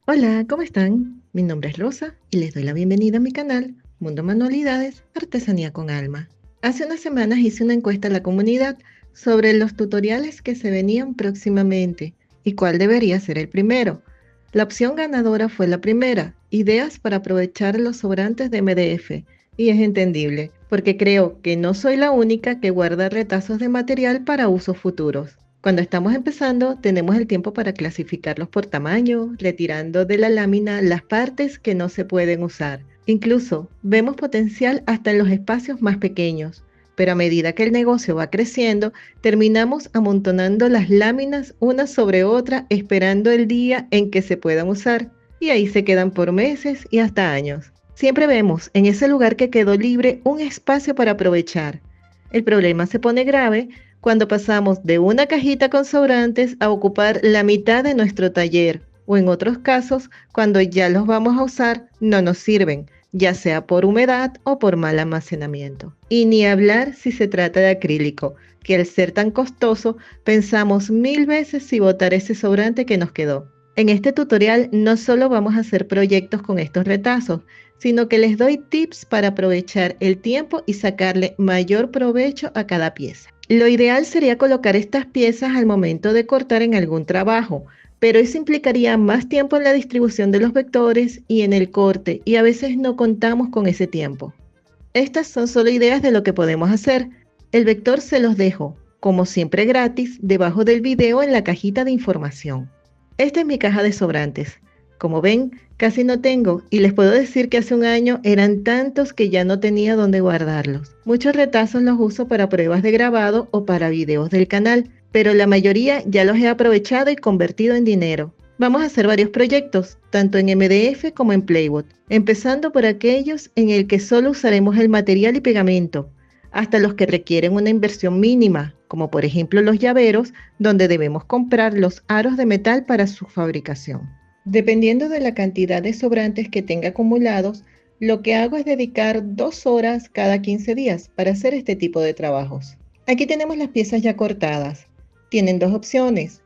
Hola, ¿cómo están? Mi nombre es Rosa y les doy la bienvenida a mi canal Mundo Manualidades, Artesanía con Alma. Hace unas semanas hice una encuesta a la comunidad sobre los tutoriales que se venían próximamente y cuál debería ser el primero. La opción ganadora fue la primera, ideas para aprovechar los sobrantes de MDF. Y es entendible, porque creo que no soy la única que guarda retazos de material para usos futuros. Cuando estamos empezando, tenemos el tiempo para clasificarlos por tamaño, retirando de la lámina las partes que no se pueden usar. Incluso vemos potencial hasta en los espacios más pequeños, pero a medida que el negocio va creciendo, terminamos amontonando las láminas una sobre otra, esperando el día en que se puedan usar, y ahí se quedan por meses y hasta años. Siempre vemos en ese lugar que quedó libre un espacio para aprovechar. El problema se pone grave cuando pasamos de una cajita con sobrantes a ocupar la mitad de nuestro taller, o en otros casos, cuando ya los vamos a usar, no nos sirven, ya sea por humedad o por mal almacenamiento. Y ni hablar si se trata de acrílico, que al ser tan costoso, pensamos 1000 veces si botar ese sobrante que nos quedó. En este tutorial no solo vamos a hacer proyectos con estos retazos, sino que les doy tips para aprovechar el tiempo y sacarle mayor provecho a cada pieza. Lo ideal sería colocar estas piezas al momento de cortar en algún trabajo, pero eso implicaría más tiempo en la distribución de los vectores y en el corte, y a veces no contamos con ese tiempo. Estas son solo ideas de lo que podemos hacer. El vector se los dejo, como siempre gratis, debajo del video en la cajita de información. Esta es mi caja de sobrantes. Como ven, casi no tengo y les puedo decir que hace un año eran tantos que ya no tenía dónde guardarlos. Muchos retazos los uso para pruebas de grabado o para videos del canal, pero la mayoría ya los he aprovechado y convertido en dinero. Vamos a hacer varios proyectos, tanto en MDF como en Playwood, empezando por aquellos en el que solo usaremos el material y pegamento, hasta los que requieren una inversión mínima, como por ejemplo los llaveros, donde debemos comprar los aros de metal para su fabricación. Dependiendo de la cantidad de sobrantes que tenga acumulados, lo que hago es dedicar 2 horas cada 15 días para hacer este tipo de trabajos. Aquí tenemos las piezas ya cortadas. Tienen dos opciones: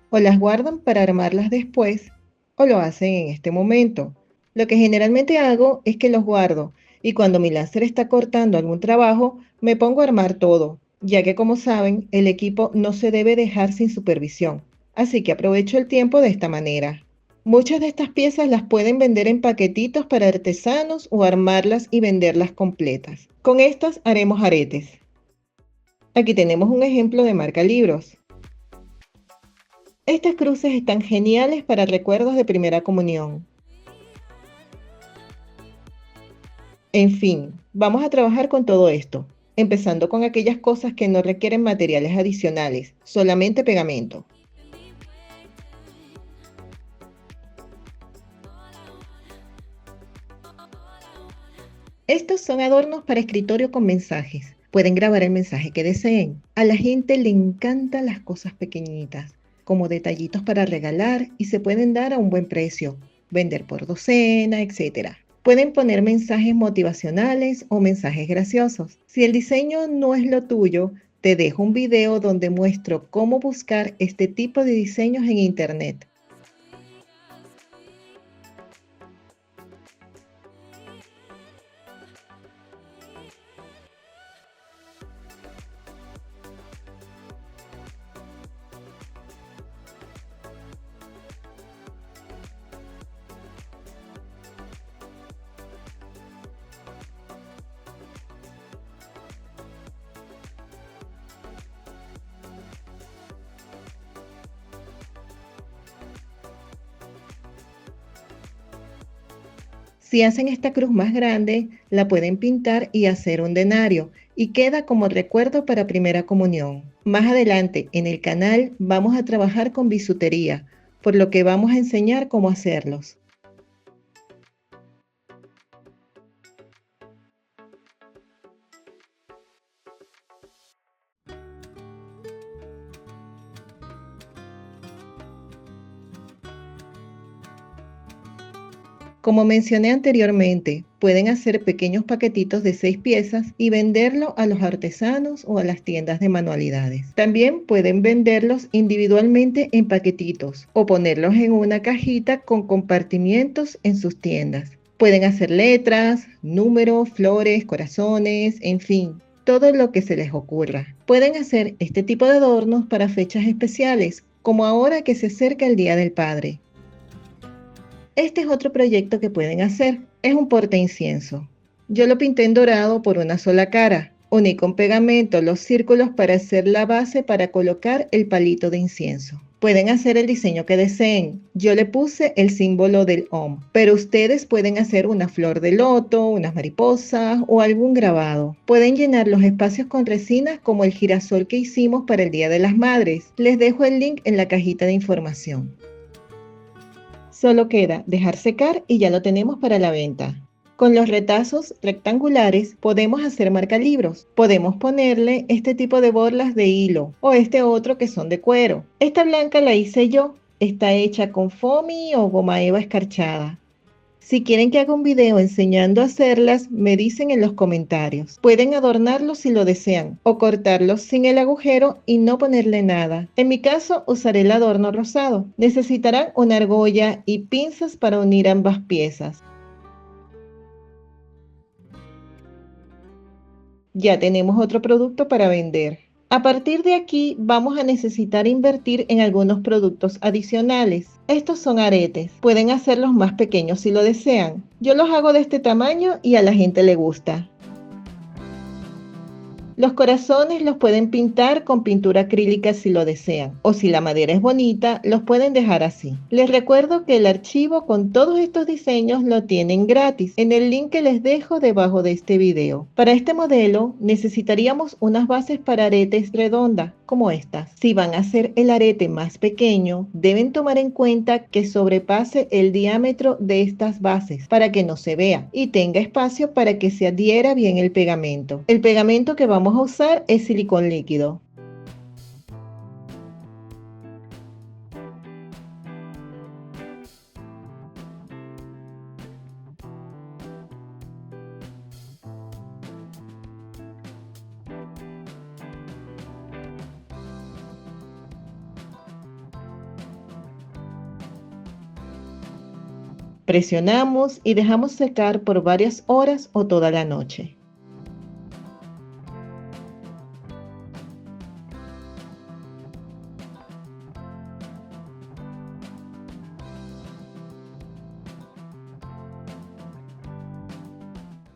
o las guardan para armarlas después, o lo hacen en este momento. Lo que generalmente hago es que los guardo y cuando mi láser está cortando algún trabajo, me pongo a armar todo, ya que como saben, el equipo no se debe dejar sin supervisión. Así que aprovecho el tiempo de esta manera. Muchas de estas piezas las pueden vender en paquetitos para artesanos o armarlas y venderlas completas. Con estas haremos aretes. Aquí tenemos un ejemplo de marca libros. Estas cruces están geniales para recuerdos de primera comunión. En fin, vamos a trabajar con todo esto, empezando con aquellas cosas que no requieren materiales adicionales, solamente pegamento. Estos son adornos para escritorio con mensajes. Pueden grabar el mensaje que deseen. A la gente le encantan las cosas pequeñitas, como detallitos para regalar y se pueden dar a un buen precio, vender por docena, etc. Pueden poner mensajes motivacionales o mensajes graciosos. Si el diseño no es lo tuyo, te dejo un video donde muestro cómo buscar este tipo de diseños en internet. Si hacen esta cruz más grande, la pueden pintar y hacer un denario y queda como recuerdo para primera comunión. Más adelante en el canal vamos a trabajar con bisutería, por lo que vamos a enseñar cómo hacerlos. Como mencioné anteriormente, pueden hacer pequeños paquetitos de 6 piezas y venderlo a los artesanos o a las tiendas de manualidades. También pueden venderlos individualmente en paquetitos o ponerlos en una cajita con compartimientos en sus tiendas. Pueden hacer letras, números, flores, corazones, en fin, todo lo que se les ocurra. Pueden hacer este tipo de adornos para fechas especiales, como ahora que se acerca el Día del Padre. Este es otro proyecto que pueden hacer. Es un portaincienso. Yo lo pinté en dorado por una sola cara. Uní con pegamento los círculos para hacer la base para colocar el palito de incienso. Pueden hacer el diseño que deseen. Yo le puse el símbolo del Om, pero ustedes pueden hacer una flor de loto, unas mariposas o algún grabado. Pueden llenar los espacios con resinas como el girasol que hicimos para el Día de las Madres. Les dejo el link en la cajita de información. Solo queda dejar secar y ya lo tenemos para la venta. Con los retazos rectangulares podemos hacer marcalibros. Podemos ponerle este tipo de borlas de hilo o este otro que son de cuero. Esta blanca la hice yo. Está hecha con foamy o goma eva escarchada. Si quieren que haga un video enseñando a hacerlas, me dicen en los comentarios. Pueden adornarlos si lo desean o cortarlos sin el agujero y no ponerle nada. En mi caso usaré el adorno rosado. Necesitarán una argolla y pinzas para unir ambas piezas. Ya tenemos otro producto para vender. A partir de aquí vamos a necesitar invertir en algunos productos adicionales. Estos son aretes. Pueden hacerlos más pequeños si lo desean. Yo los hago de este tamaño y a la gente le gusta. Los corazones los pueden pintar con pintura acrílica si lo desean, o si la madera es bonita, los pueden dejar así. Les recuerdo que el archivo con todos estos diseños lo tienen gratis en el link que les dejo debajo de este video. Para este modelo necesitaríamos unas bases para aretes redondas, como estas. Si van a hacer el arete más pequeño, deben tomar en cuenta que sobrepase el diámetro de estas bases para que no se vea y tenga espacio para que se adhiera bien el pegamento. El pegamento que vamos a usar es silicón líquido. Presionamos y dejamos secar por varias horas o toda la noche.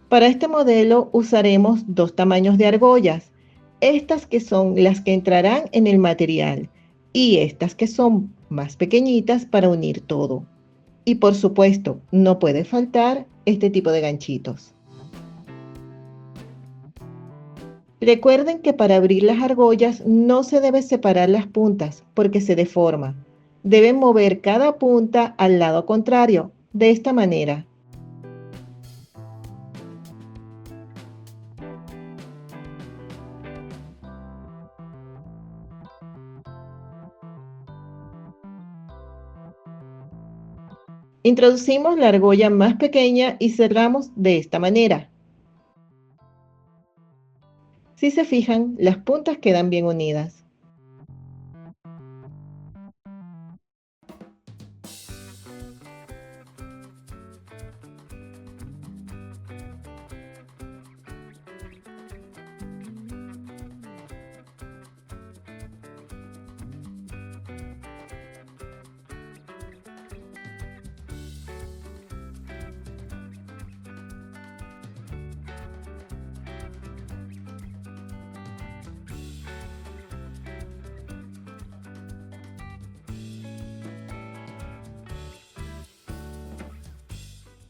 Para este modelo usaremos dos tamaños de argollas, estas que son las que entrarán en el material y estas que son más pequeñitas para unir todo. Y por supuesto, no puede faltar este tipo de ganchitos. Recuerden que para abrir las argollas no se debe separar las puntas porque se deforma. Deben mover cada punta al lado contrario, de esta manera. Introducimos la argolla más pequeña y cerramos de esta manera. Si se fijan, las puntas quedan bien unidas.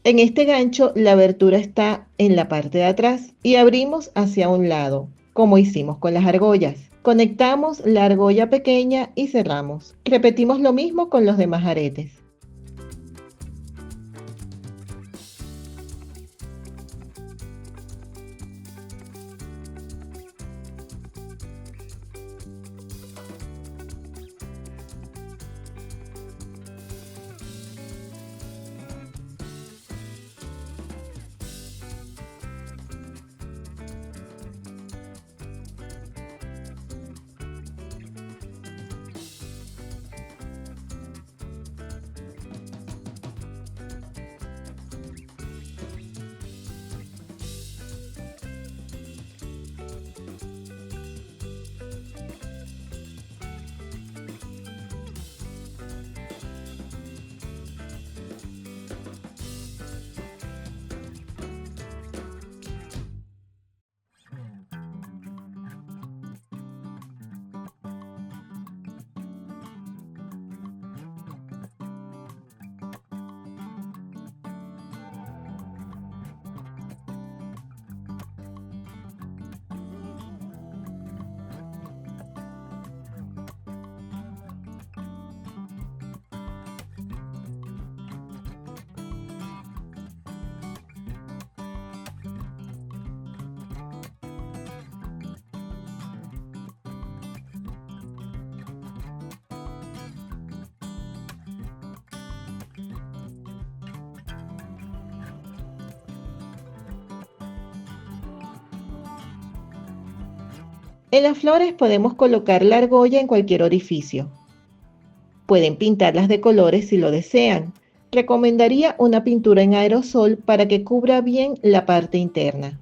En este gancho la abertura está en la parte de atrás y abrimos hacia un lado, como hicimos con las argollas. Conectamos la argolla pequeña y cerramos. Repetimos lo mismo con los demás aretes. En las flores podemos colocar la argolla en cualquier orificio. Pueden pintarlas de colores si lo desean. Recomendaría una pintura en aerosol para que cubra bien la parte interna.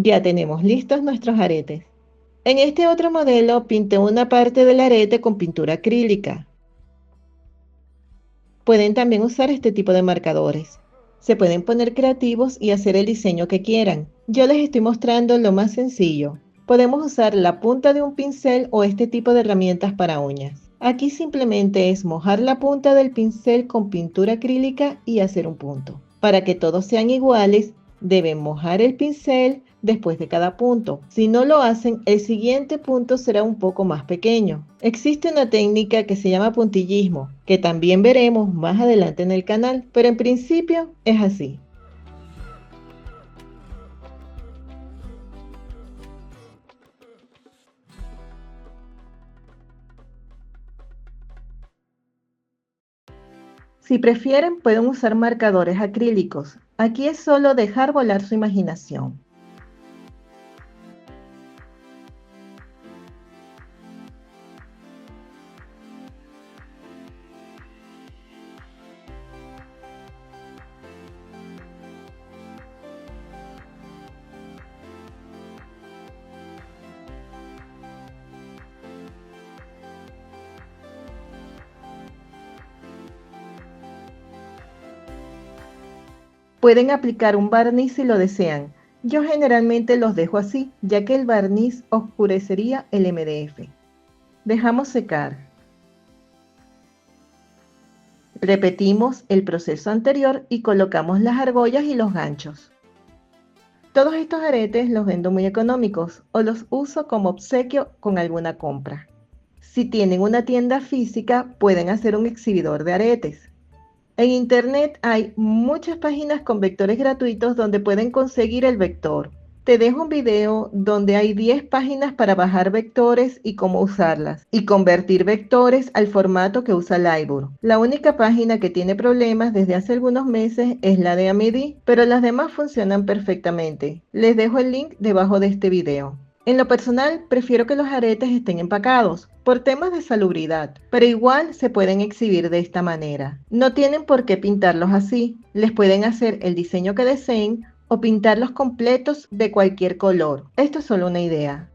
Ya tenemos listos nuestros aretes. En este otro modelo pinté una parte del arete con pintura acrílica. Pueden también usar este tipo de marcadores. Se pueden poner creativos y hacer el diseño que quieran. Yo les estoy mostrando lo más sencillo. Podemos usar la punta de un pincel o este tipo de herramientas para uñas. Aquí simplemente es mojar la punta del pincel con pintura acrílica y hacer un punto. Para que todos sean iguales, deben mojar el pincel después de cada punto. Si no lo hacen, el siguiente punto será un poco más pequeño. Existe una técnica que se llama puntillismo, que también veremos más adelante en el canal, pero en principio es así. Si prefieren, pueden usar marcadores acrílicos. Aquí es solo dejar volar su imaginación. Pueden aplicar un barniz si lo desean. Yo generalmente los dejo así, ya que el barniz oscurecería el MDF. Dejamos secar. Repetimos el proceso anterior y colocamos las argollas y los ganchos. Todos estos aretes los vendo muy económicos o los uso como obsequio con alguna compra. Si tienen una tienda física, pueden hacer un exhibidor de aretes. En internet hay muchas páginas con vectores gratuitos donde pueden conseguir el vector. Te dejo un video donde hay 10 páginas para bajar vectores y cómo usarlas y convertir vectores al formato que usa Lightroom. La única página que tiene problemas desde hace algunos meses es la de Amedi, pero las demás funcionan perfectamente. Les dejo el link debajo de este video. En lo personal, prefiero que los aretes estén empacados por temas de salubridad, pero igual se pueden exhibir de esta manera. No tienen por qué pintarlos así, les pueden hacer el diseño que deseen o pintarlos completos de cualquier color. Esto es solo una idea.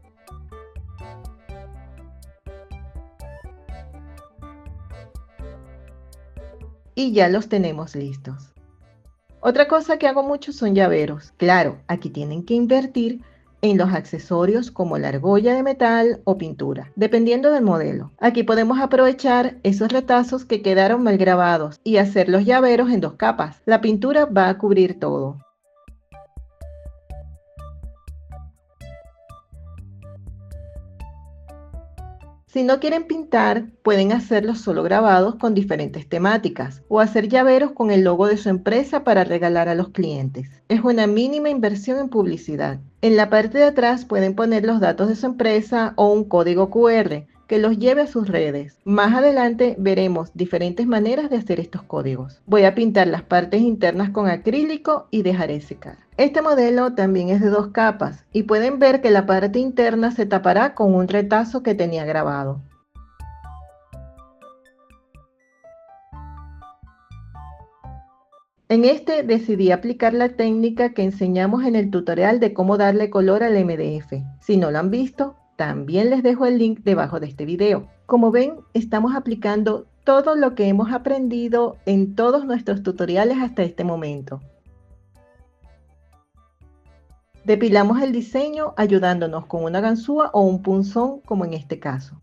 Y ya los tenemos listos. Otra cosa que hago mucho son llaveros. Claro, aquí tienen que invertir en los accesorios como la argolla de metal o pintura, dependiendo del modelo. Aquí podemos aprovechar esos retazos que quedaron mal grabados y hacer los llaveros en dos capas. La pintura va a cubrir todo. Si no quieren pintar, pueden hacerlos solo grabados con diferentes temáticas o hacer llaveros con el logo de su empresa para regalar a los clientes. Es una mínima inversión en publicidad. En la parte de atrás pueden poner los datos de su empresa o un código QR que los lleve a sus redes. Más adelante veremos diferentes maneras de hacer estos códigos. Voy a pintar las partes internas con acrílico y dejaré secar. Este modelo también es de dos capas y pueden ver que la parte interna se tapará con un retazo que tenía grabado. En este decidí aplicar la técnica que enseñamos en el tutorial de cómo darle color al MDF. Si no lo han visto, también les dejo el link debajo de este video. Como ven, estamos aplicando todo lo que hemos aprendido en todos nuestros tutoriales hasta este momento. Depilamos el diseño ayudándonos con una ganzúa o un punzón como en este caso.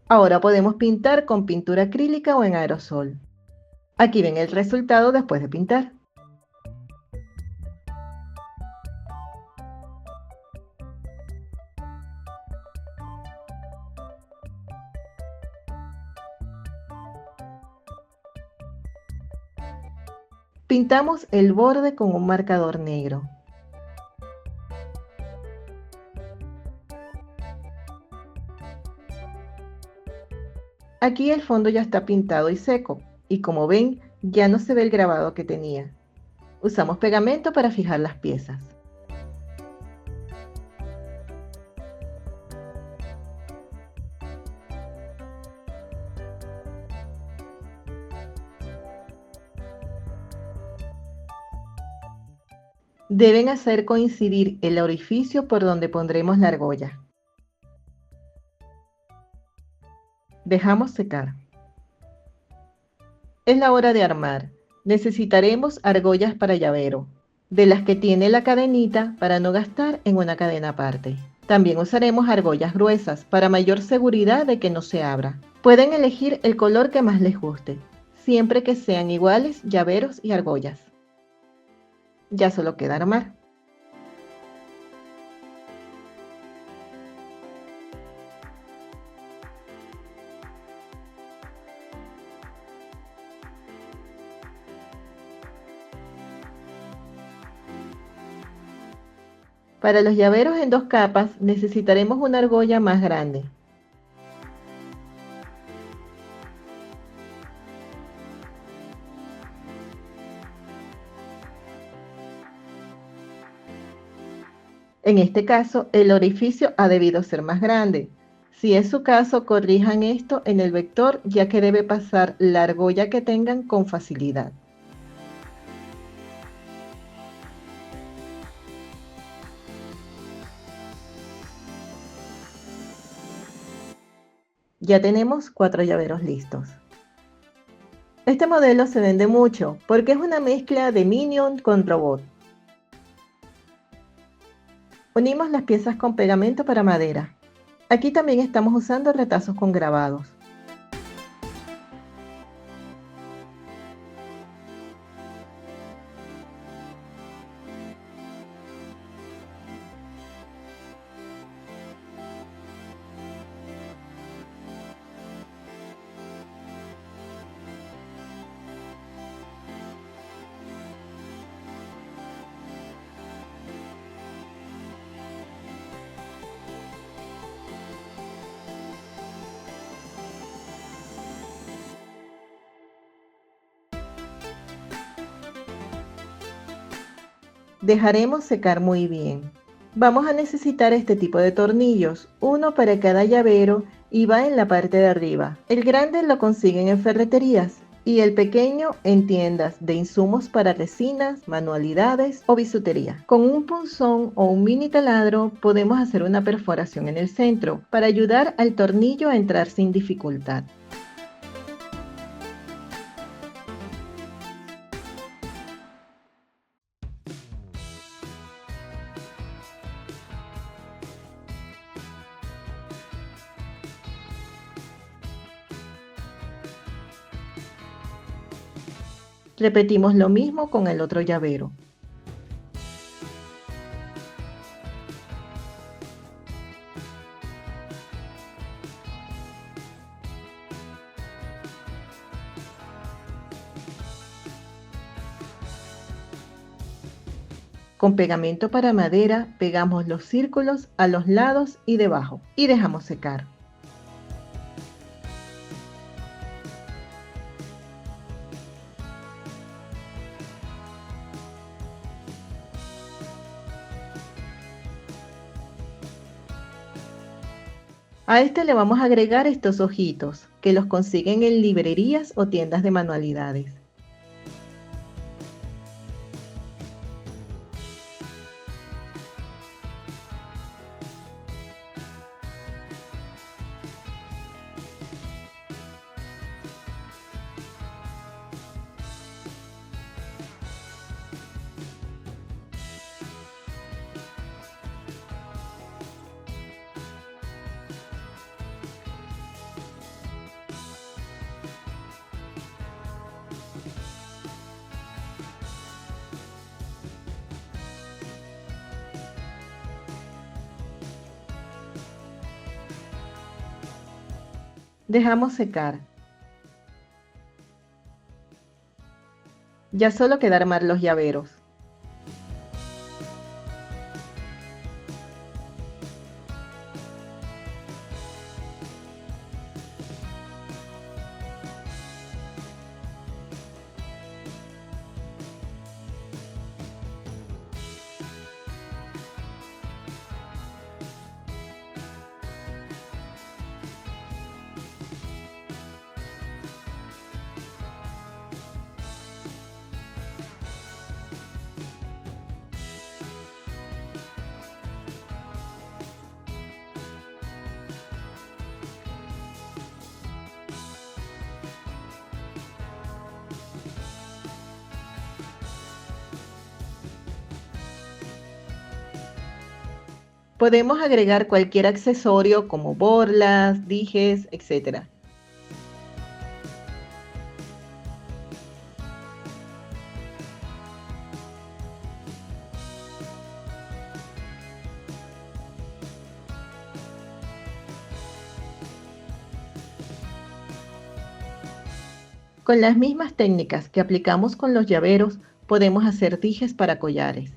Ahora podemos pintar con pintura acrílica o en aerosol. Aquí ven el resultado después de pintar. Pintamos el borde con un marcador negro. Aquí el fondo ya está pintado y seco, y como ven, ya no se ve el grabado que tenía. Usamos pegamento para fijar las piezas. Deben hacer coincidir el orificio por donde pondremos la argolla. Dejamos secar. Es la hora de armar. Necesitaremos argollas para llavero, de las que tiene la cadenita para no gastar en una cadena aparte. También usaremos argollas gruesas para mayor seguridad de que no se abra. Pueden elegir el color que más les guste, siempre que sean iguales llaveros y argollas. Ya solo queda armar. Para los llaveros en 2 capas necesitaremos una argolla más grande. En este caso, el orificio ha debido ser más grande. Si es su caso, corrijan esto en el vector, ya que debe pasar la argolla que tengan con facilidad. Ya tenemos 4 llaveros listos. Este modelo se vende mucho porque es una mezcla de Minion con robot. Unimos las piezas con pegamento para madera. Aquí también estamos usando retazos con grabados. Dejaremos secar muy bien. Vamos a necesitar este tipo de tornillos, uno para cada llavero y va en la parte de arriba. El grande lo consiguen en ferreterías y el pequeño en tiendas de insumos para resinas, manualidades o bisutería. Con un punzón o un mini taladro podemos hacer una perforación en el centro para ayudar al tornillo a entrar sin dificultad. Repetimos lo mismo con el otro llavero. Con pegamento para madera pegamos los círculos a los lados y debajo y dejamos secar. A este le vamos a agregar estos ojitos, que los consiguen en librerías o tiendas de manualidades. Dejamos secar. Ya solo queda armar los llaveros. Podemos agregar cualquier accesorio como borlas, dijes, etc. Con las mismas técnicas que aplicamos con los llaveros, podemos hacer dijes para collares.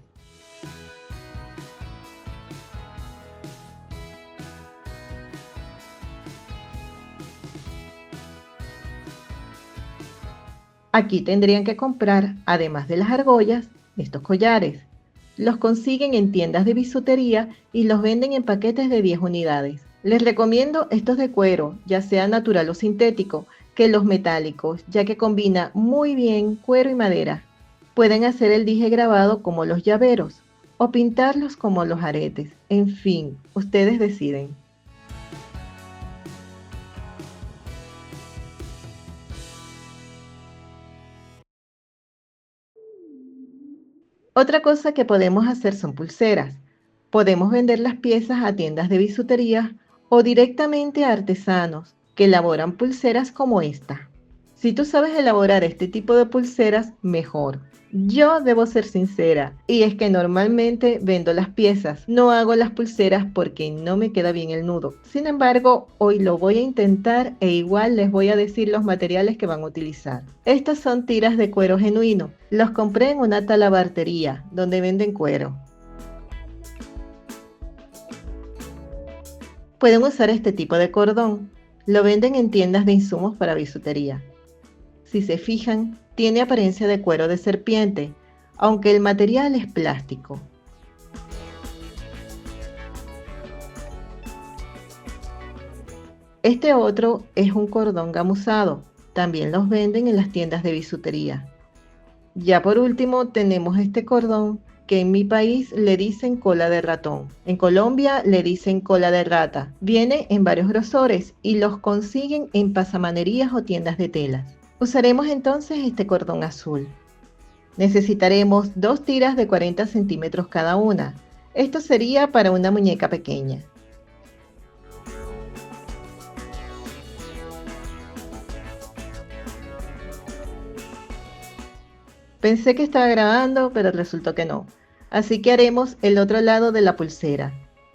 Aquí tendrían que comprar, además de las argollas, estos collares. Los consiguen en tiendas de bisutería y los venden en paquetes de 10 unidades. Les recomiendo estos de cuero, ya sea natural o sintético, que los metálicos, ya que combina muy bien cuero y madera. Pueden hacer el dije grabado como los llaveros o pintarlos como los aretes. En fin, ustedes deciden. Otra cosa que podemos hacer son pulseras. Podemos vender las piezas a tiendas de bisutería o directamente a artesanos que elaboran pulseras como esta. Si tú sabes elaborar este tipo de pulseras, mejor. Yo debo ser sincera, y es que normalmente vendo las piezas, no hago las pulseras porque no me queda bien el nudo. Sin embargo, hoy lo voy a intentar e igual les voy a decir los materiales que van a utilizar. Estas son tiras de cuero genuino. Los compré en una talabartería donde venden cuero. Pueden usar este tipo de cordón. Lo venden en tiendas de insumos para bisutería. Si se fijan, tiene apariencia de cuero de serpiente, aunque el material es plástico. Este otro es un cordón gamuzado. También los venden en las tiendas de bisutería. Ya por último tenemos este cordón que en mi país le dicen cola de ratón. En Colombia le dicen cola de rata. Viene en varios grosores y los consiguen en pasamanerías o tiendas de telas. Usaremos entonces este cordón azul. Necesitaremos 2 tiras de 40 centímetros cada una. Esto sería para una muñeca pequeña. Pensé que estaba grabando, pero resultó que no. Así que haremos el otro lado de la pulsera.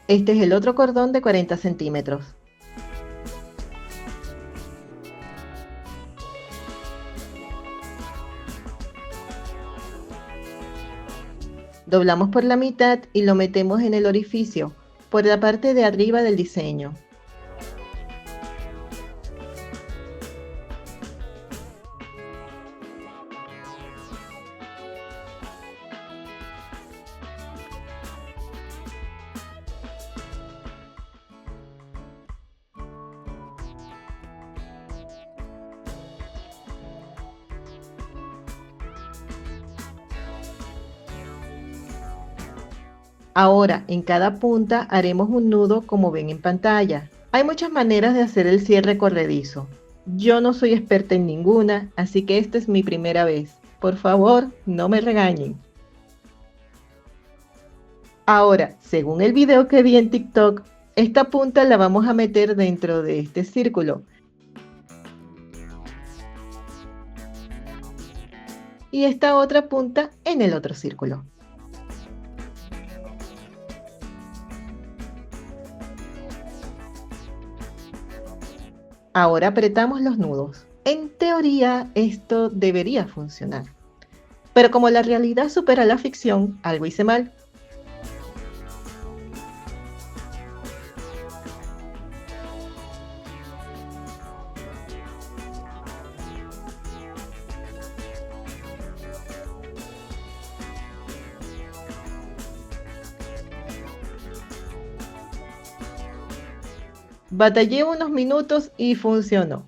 Este es el otro cordón de 40 centímetros. Doblamos por la mitad y lo metemos en el orificio, por la parte de arriba del diseño. Ahora, en cada punta haremos un nudo como ven en pantalla. Hay muchas maneras de hacer el cierre corredizo. Yo no soy experta en ninguna, así que esta es mi primera vez. Por favor, no me regañen. Ahora, según el video que vi en TikTok, esta punta la vamos a meter dentro de este círculo y esta otra punta en el otro círculo. Ahora apretamos los nudos. En teoría, esto debería funcionar. Pero como la realidad supera la ficción, algo hice mal. Batallé unos minutos y funcionó.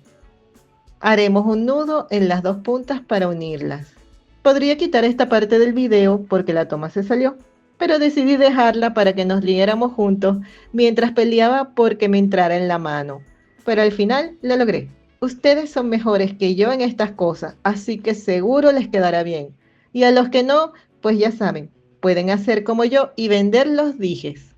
Haremos un nudo en las dos puntas para unirlas. Podría quitar esta parte del video porque la toma se salió, pero decidí dejarla para que nos liéramos juntos mientras peleaba porque me entrara en la mano. Pero al final lo logré. Ustedes son mejores que yo en estas cosas, así que seguro les quedará bien. Y a los que no, pues ya saben, pueden hacer como yo y vender los dijes.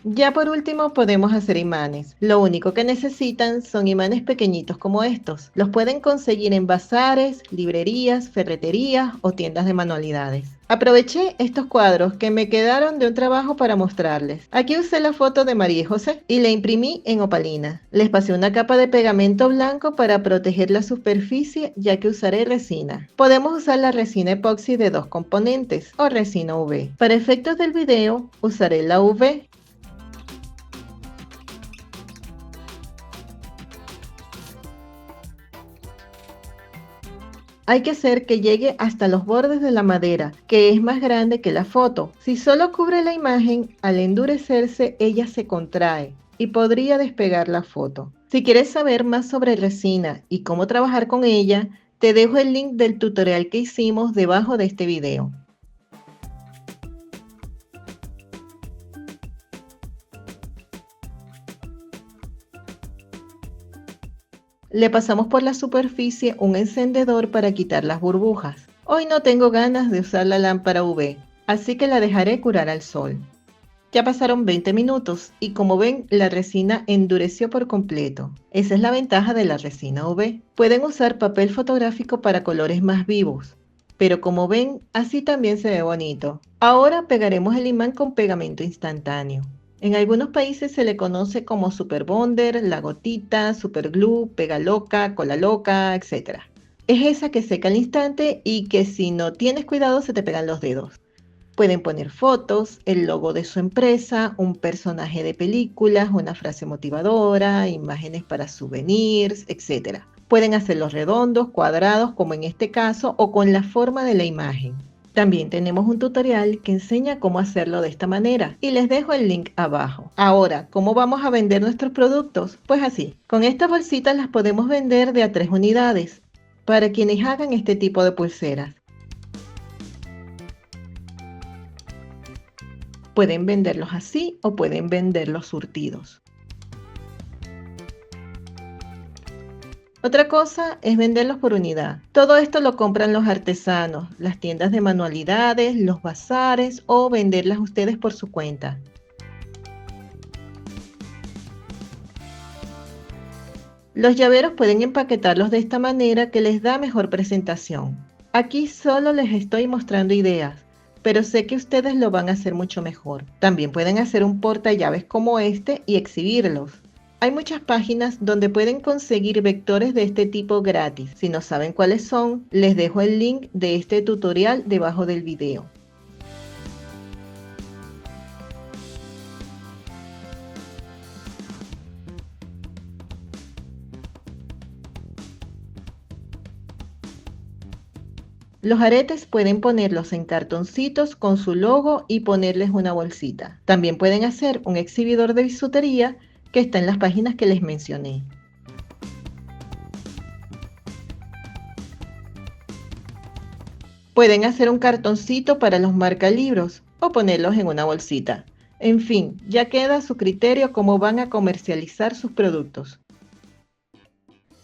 Ya por último podemos hacer imanes. Lo único que necesitan son imanes pequeñitos como estos. Los pueden conseguir en bazares, librerías, ferreterías o tiendas de manualidades. Aproveché estos cuadros que me quedaron de un trabajo para mostrarles. Aquí usé la foto de María y José y la imprimí en opalina. Les pasé una capa de pegamento blanco para proteger la superficie ya que usaré resina. Podemos usar la resina epoxi de 2 componentes o resina UV. Para efectos del video usaré la UV. Hay que hacer que llegue hasta los bordes de la madera, que es más grande que la foto. Si solo cubre la imagen, al endurecerse ella se contrae y podría despegar la foto. Si quieres saber más sobre resina y cómo trabajar con ella, te dejo el link del tutorial que hicimos debajo de este video. Le pasamos por la superficie un encendedor para quitar las burbujas. Hoy no tengo ganas de usar la lámpara UV, así que la dejaré curar al sol. Ya pasaron 20 minutos y como ven la resina endureció por completo. Esa es la ventaja de la resina UV. Pueden usar papel fotográfico para colores más vivos, pero como ven así también se ve bonito. Ahora pegaremos el imán con pegamento instantáneo. En algunos países se le conoce como Super Bonder, la gotita, Super Glue, pega loca, cola loca, etc. Es esa que seca al instante y que si no tienes cuidado se te pegan los dedos. Pueden poner fotos, el logo de su empresa, un personaje de películas, una frase motivadora, imágenes para souvenirs, etc. Pueden hacerlos redondos, cuadrados, como en este caso, o con la forma de la imagen. También tenemos un tutorial que enseña cómo hacerlo de esta manera y les dejo el link abajo. Ahora, ¿cómo vamos a vender nuestros productos? Pues así, con estas bolsitas las podemos vender de a 3 unidades para quienes hagan este tipo de pulseras. Pueden venderlos así o pueden venderlos surtidos. Otra cosa es venderlos por unidad. Todo esto lo compran los artesanos, las tiendas de manualidades, los bazares o venderlas ustedes por su cuenta. Los llaveros pueden empaquetarlos de esta manera que les da mejor presentación. Aquí solo les estoy mostrando ideas, pero sé que ustedes lo van a hacer mucho mejor. También pueden hacer un portallaves como este y exhibirlos. Hay muchas páginas donde pueden conseguir vectores de este tipo gratis. Si no saben cuáles son, les dejo el link de este tutorial debajo del video. Los aretes pueden ponerlos en cartoncitos con su logo y ponerles una bolsita. También pueden hacer un exhibidor de bisutería que está en las páginas que les mencioné. Pueden hacer un cartoncito para los marcalibros o ponerlos en una bolsita. En fin, ya queda a su criterio cómo van a comercializar sus productos.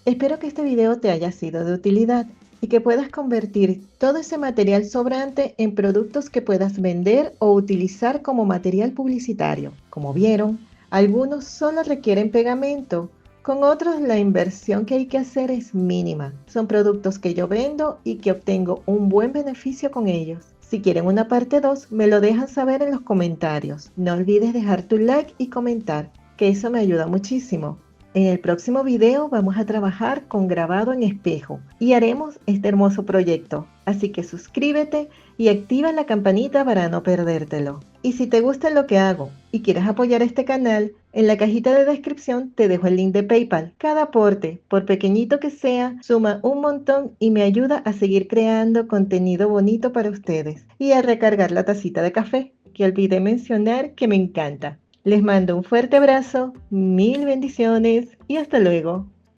Espero que este video te haya sido de utilidad. y que puedas convertir todo ese material sobrante en productos que puedas vender o utilizar como material publicitario. Como vieron, algunos solo requieren pegamento, con otros la inversión que hay que hacer es mínima. Son productos que yo vendo y que obtengo un buen beneficio con ellos. Si quieren una parte 2, me lo dejan saber en los comentarios. No olvides dejar tu like y comentar, que eso me ayuda muchísimo. En el próximo video vamos a trabajar con grabado en espejo y haremos este hermoso proyecto. Así que suscríbete y activa la campanita para no perdértelo. Y si te gusta lo que hago y quieres apoyar este canal, en la cajita de descripción te dejo el link de PayPal. Cada aporte, por pequeñito que sea, suma un montón y me ayuda a seguir creando contenido bonito para ustedes y a recargar la tacita de café, que olvidé mencionar que me encanta. Les mando un fuerte abrazo, mil bendiciones y hasta luego.